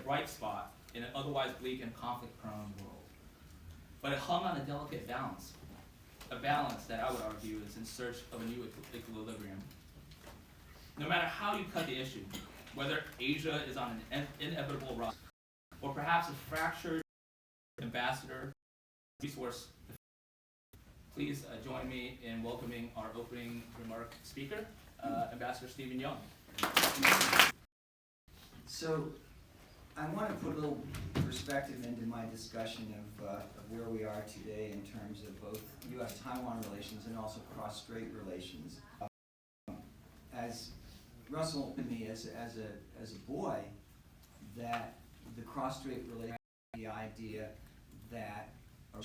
bright spot in an otherwise bleak and conflict-prone world. But it hung on a delicate balance, a balance that I would argue is in search of a new equilibrium. No matter how you cut the issue, whether Asia is on an inevitable rise, or perhaps a fractured ambassador resource, please join me in welcoming our opening remark speaker, Ambassador Stephen Young. So I want to put a little perspective into my discussion of where we are today in terms of both U.S.-Taiwan relations and also cross-strait relations. As Russell told me as a boy, that the cross-strait relationship, the idea that a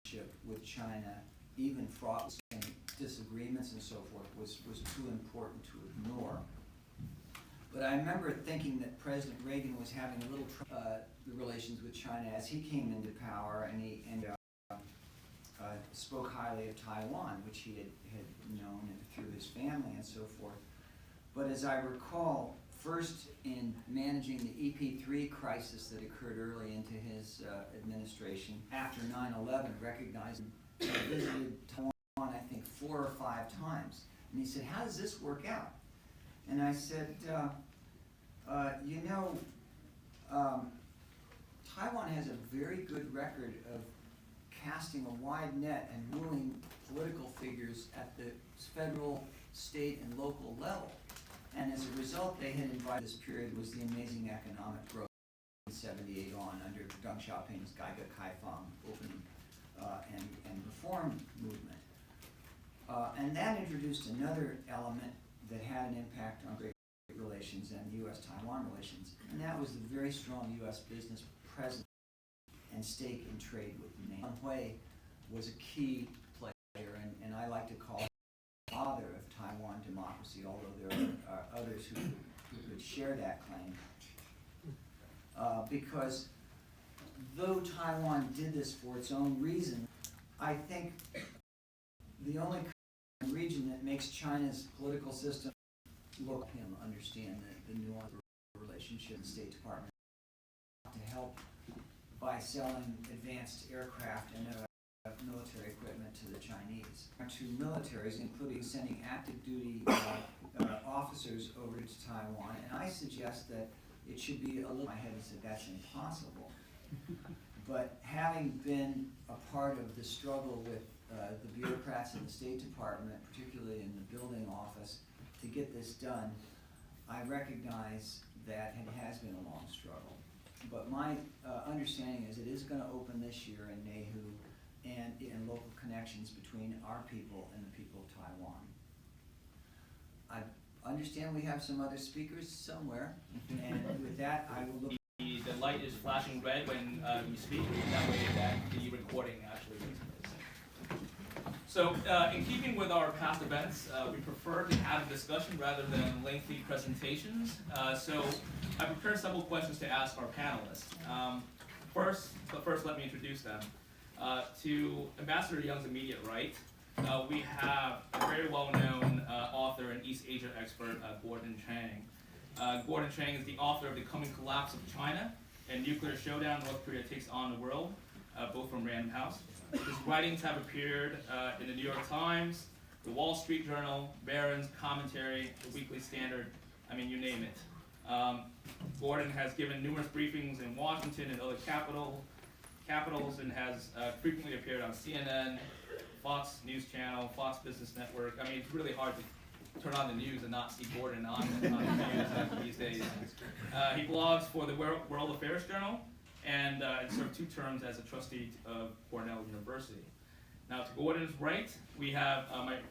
relationship with China, even fraught with disagreements and so forth, was too important to ignore. But I remember thinking that President Reagan was having a little the relations with China as he came into power, and he spoke highly of Taiwan, which he had known through his family and so forth. But as I recall, first in managing the EP3 crisis that occurred early into his administration, after 9/11, recognized he visited Taiwan, I think, 4 or 5 times. And he said, "How does this work out?" And I said, Taiwan has a very good record of casting a wide net and wooing political figures at the federal, state, and local level. And as a result, they had invited, this period was the amazing economic growth in 78 on under Deng Xiaoping's Kaifang opening and reform movement. And that introduced another element that had an impact on great relations and U.S.-Taiwan relations, and that was the very strong U.S. business presence and stake in trade with the nation. Hui was a key player, and I like to call him the father of Taiwan democracy, although there are others who would share that claim. Because though Taiwan did this for its own reason, I think the only region that makes China's political system look him understand the nuance of the relationship in the State Department to help by selling advanced aircraft and military equipment to the Chinese. To militaries, including sending active duty officers over to Taiwan, and I suggest that it should be a little, my head said that's impossible. But having been a part of the struggle with the bureaucrats in the State Department, particularly in the building office, to get this done, I recognize that it has been a long struggle. But my understanding is it is going to open this year in Neihu, and in local connections between our people and the people of Taiwan. I understand we have some other speakers somewhere, and with that I will look. The light is flashing red when you speak, that way that the recording actually takes place. So in keeping with our past events, we prefer to have a discussion rather than lengthy presentations. So I prepared several questions to ask our panelists. First let me introduce them. To Ambassador Young's immediate right, we have a very well-known author and East Asia expert, Gordon Chang. Gordon Chang is the author of The Coming Collapse of China and Nuclear Showdown, North Korea Takes on the World, both from Random House. His writings have appeared in the New York Times, the Wall Street Journal, Barron's, Commentary, the Weekly Standard, I mean, you name it. Gordon has given numerous briefings in Washington and other capitals and has frequently appeared on CNN, Fox News Channel, Fox Business Network. I mean, it's really hard to turn on the news and not see Gordon on the news these days. He blogs for the World Affairs Journal and served 2 terms as a trustee of Cornell University. Now, to Gordon's right, we have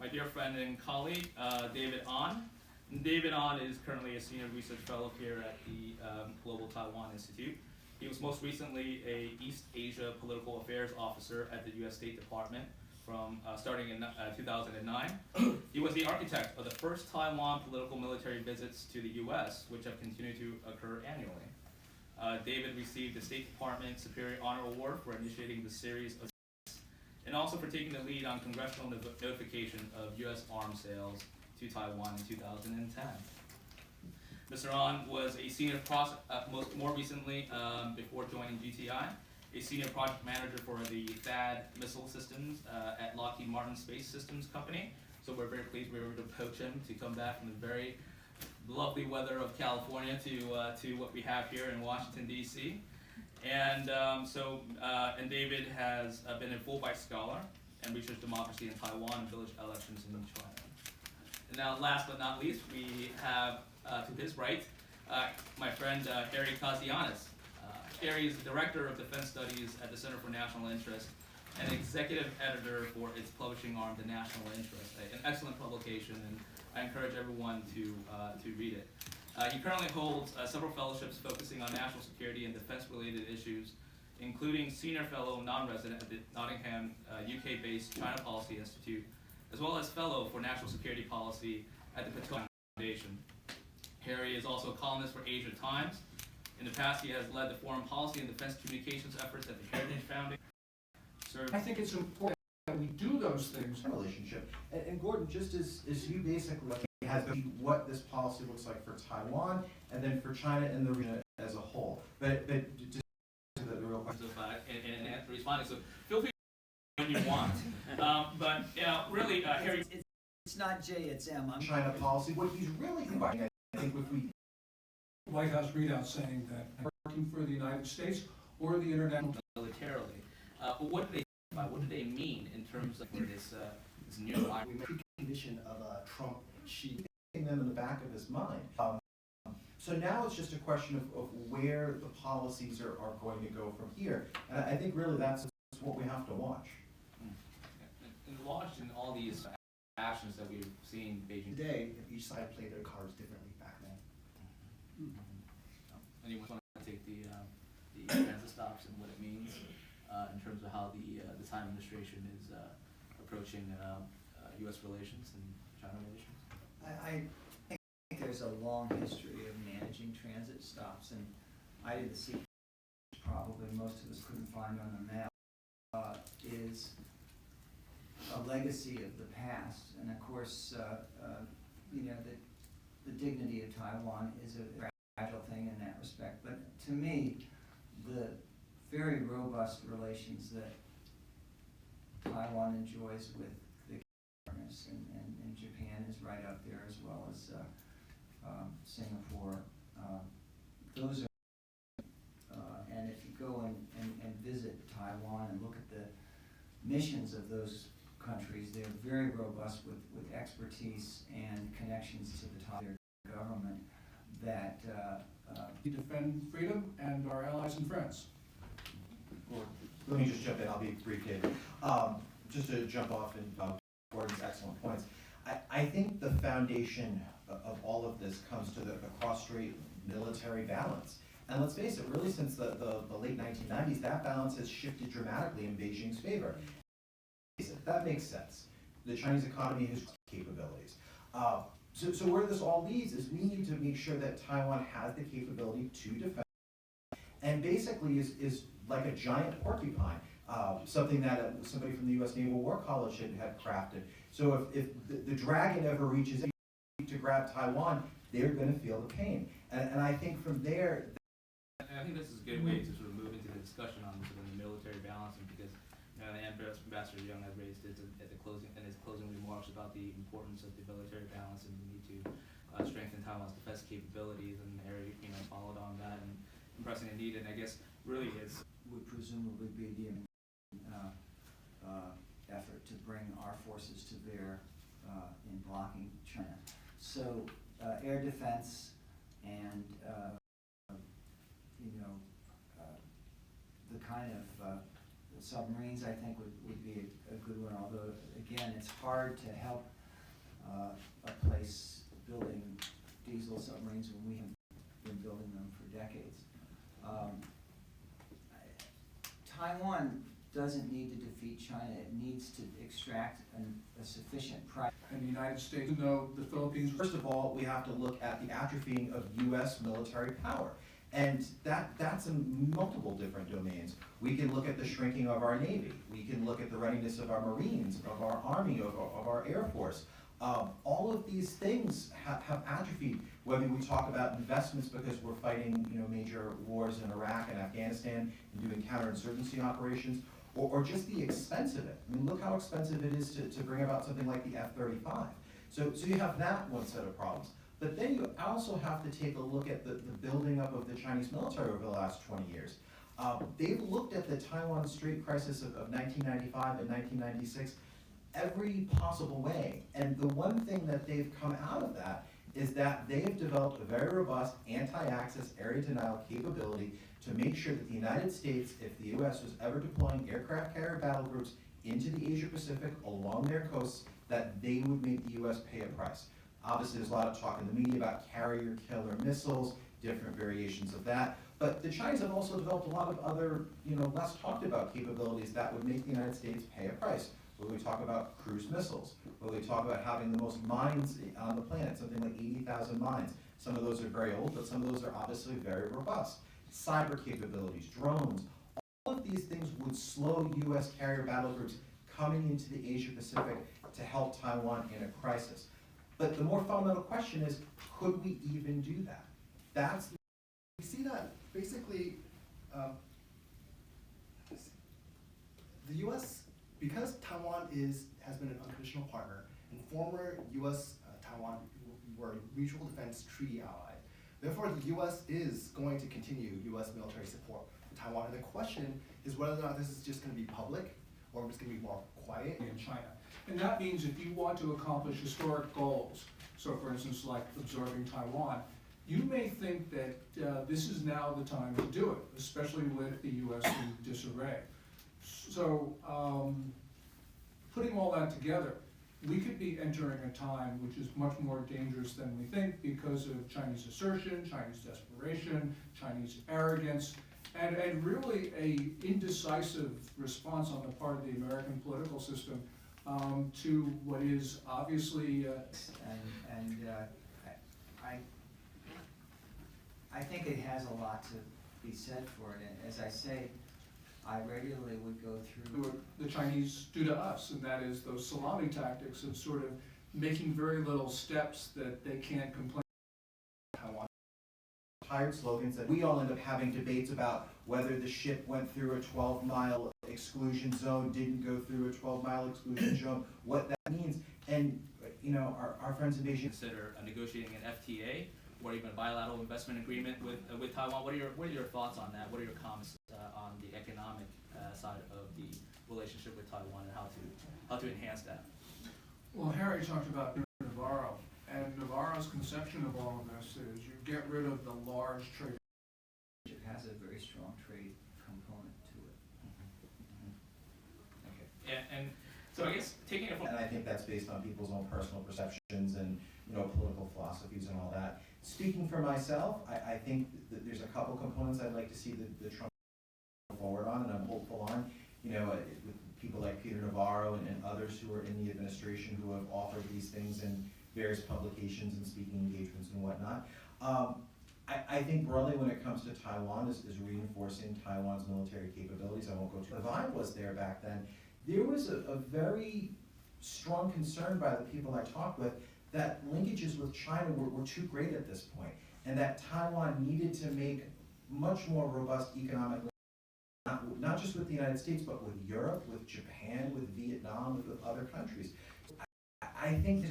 my dear friend and colleague, David An. And David An is currently a senior research fellow here at the Global Taiwan Institute. He was most recently a East Asia Political Affairs Officer at the U.S. State Department from starting in 2009. He was the architect of the first Taiwan political military visits to the U.S., which have continued to occur annually. David received the State Department Superior Honor Award for initiating the series of and also for taking the lead on congressional notification of U.S. arms sales to Taiwan in 2010. Mr. An was a senior more recently, before joining GTI, a senior project manager for the THAAD missile systems at Lockheed Martin Space Systems Company. So we're very pleased we were able to poach him to come back from the very lovely weather of California to what we have here in Washington, D.C. And and David has been a Fulbright Scholar and researched democracy in Taiwan and village elections in China. And now, last but not least, we have to his right my friend Harry Kazianis. Harry is the Director of Defense Studies at the Center for National Interest and Executive Editor for its publishing arm, The National Interest, an excellent publication, and I encourage everyone to read it. He currently holds several fellowships focusing on national security and defense-related issues, including Senior Fellow Non-Resident at the Nottingham, UK-based China Policy Institute, as well as Fellow for National Security Policy at the Potomac Foundation. Harry is also a columnist for Asia Times. In the past, he has led the foreign policy and defense communications efforts at the Heritage Foundation. I think it's important that we do those things. Relationship. And Gordon, just as you basically has what this policy looks like for Taiwan and then for China and the region as a whole. But just to the real question. And responding, so feel free when you want. But really, Harry. It's not J, it's M. China policy, what he's really combining, I think, if we White House readout saying that working for the United States or the international militarily. But what do they mean in terms of this new line? We make a condition of a Trump sheet them in the back of his mind. So now it's just a question of where the policies are going to go from here. And I think really that's what we have to watch. And watch in all these actions that we've seen Beijing. Today, each side played their cards differently back then. Anyone want to take the transit stops and what it means in terms of how the Tsai administration is approaching U.S. relations and China relations? I think there's a long history of managing transit stops, and I didn't see, probably most of us couldn't find on the map, is a legacy of the past. And of course, the dignity of Taiwan is a fragile thing in that respect. But to me, the very robust relations that Taiwan enjoys with the partners, and Japan is right up there, as well as Singapore. Those are, and if you go and visit Taiwan and look at the missions of those countries, they're very robust with expertise and connections to the top of their government that we defend freedom and our allies and friends. Let me just jump in, I'll be brief, David. Just to jump off in Gordon's excellent points. I think the foundation of all of this comes to the cross-strait military balance. And let's face it, really since the late 1990s, that balance has shifted dramatically in Beijing's favor. That makes sense. The Chinese economy has capabilities. So where this all leads is we need to make sure that Taiwan has the capability to defend and basically is like a giant porcupine, something that somebody from the U.S. Naval War College had crafted. So if the dragon ever reaches to grab Taiwan, they're going to feel the pain. And I think from there. And I think this is a good way to sort of move into the discussion on sort of the military balancing, because Ambassador Young had raised it at the closing in his closing remarks about the importance of the military balance and the need to strengthen Taiwan's defense capabilities, and Harry followed on that and impressing a need. And I guess really it's would presumably be the effort to bring our forces to bear in blocking China. So air defense and the kind of submarines, I think, would be a good one, although again it's hard to help a place building diesel submarines when we have been building them for decades. Taiwan doesn't need to defeat China, it needs to extract a sufficient price. And the United States, no, the Philippines. First of all, we have to look at the atrophying of U.S. military power. And that's in multiple different domains. We can look at the shrinking of our Navy. We can look at the readiness of our Marines, of our Army, of our Air Force. All of these things have atrophied, whether we talk about investments because we're fighting, major wars in Iraq and Afghanistan and doing counterinsurgency operations, or just the expense of it. I mean, look how expensive it is to bring about something like the F-35. So you have that one set of problems. But then you also have to take a look at the building up of the Chinese military over the last 20 years. They've looked at the Taiwan Strait crisis of 1995 and 1996 every possible way. And the one thing that they've come out of that is that they have developed a very robust anti-access area denial capability to make sure that the United States, if the US was ever deploying aircraft carrier battle groups into the Asia Pacific along their coasts, that they would make the US pay a price. Obviously, there's a lot of talk in the media about carrier killer missiles, different variations of that. But the Chinese have also developed a lot of other, less talked about capabilities that would make the United States pay a price. Where we talk about cruise missiles, where we talk about having the most mines on the planet, something like 80,000 mines. Some of those are very old, but some of those are obviously very robust. Cyber capabilities, drones, all of these things would slow US carrier battle groups coming into the Asia Pacific to help Taiwan in a crisis. But the more fundamental question is, could we even do that? We see that basically the U.S., because Taiwan has been an unconditional partner, and former U.S. Taiwan were a mutual defense treaty ally. Therefore, the U.S. is going to continue U.S. military support for Taiwan. And the question is whether or not this is just going to be public or if it's going to be more quiet. In China. And that means if you want to accomplish historic goals, so for instance like absorbing Taiwan, you may think that this is now the time to do it, especially with the US in disarray. So putting all that together, we could be entering a time which is much more dangerous than we think because of Chinese assertion, Chinese desperation, Chinese arrogance, and really a indecisive response on the part of the American political system to what is obviously I think it has a lot to be said for it, and as I say, I regularly would go through what the Chinese do to us, and that is those salami tactics of sort of making very little steps that they can't complain about. Tired slogans that we all end up having debates about whether the ship went through a 12-mile exclusion zone, didn't go through a 12-mile exclusion zone, what that means. And our friends in Beijing Consider negotiating an FTA or even a bilateral investment agreement with Taiwan. What are your thoughts on that? What are your comments on the economic side of the relationship with Taiwan and how to enhance that? Well, Harry talked about Navarro, and Navarro's conception of all of this is you get rid of the large trade. it has a very strong trade component to it. Okay. And so I guess taking it from and I think that's based on people's own personal perceptions and political philosophies and all that. Speaking for myself, I think that there's a couple components I'd like to see the Trump forward on, and I'm hopeful on. With people like Peter Navarro and others who are in the administration who have authored these things in various publications and speaking engagements and whatnot. I think broadly when it comes to Taiwan is reinforcing Taiwan's military capabilities. I won't go too. If I was there back then, there was a very strong concern by the people I talked with that linkages with China were too great at this point, and that Taiwan needed to make much more robust economic, not just with the United States, but with Europe, with Japan, with Vietnam, with other countries. I think